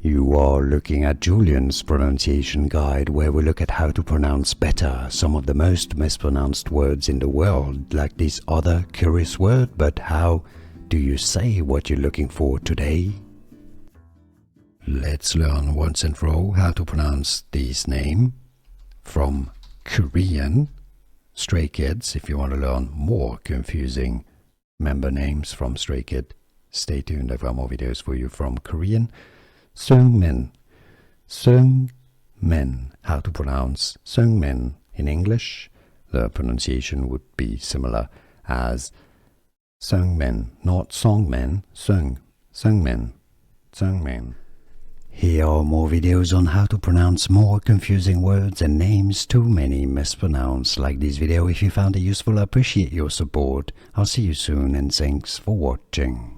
You are looking at Julian's pronunciation guide, where we look at how to pronounce better some of the most mispronounced words in the world, like this other curious word. But how do you say what you're looking for today? Let's learn once and for all how to pronounce this name from Korean. Stray Kids, if you want to learn more confusing member names from Stray Kid, stay tuned. I've got more videos for you from Korean. Seungmin. Seungmin. How to pronounce Seungmin in English. The pronunciation would be similar as Seungmin, not Songmin. Seungmin. Seungmin. Here are more videos on how to pronounce more confusing words and names too many mispronounced. Like this video if you found it useful. I appreciate your support. I'll see you soon and thanks for watching.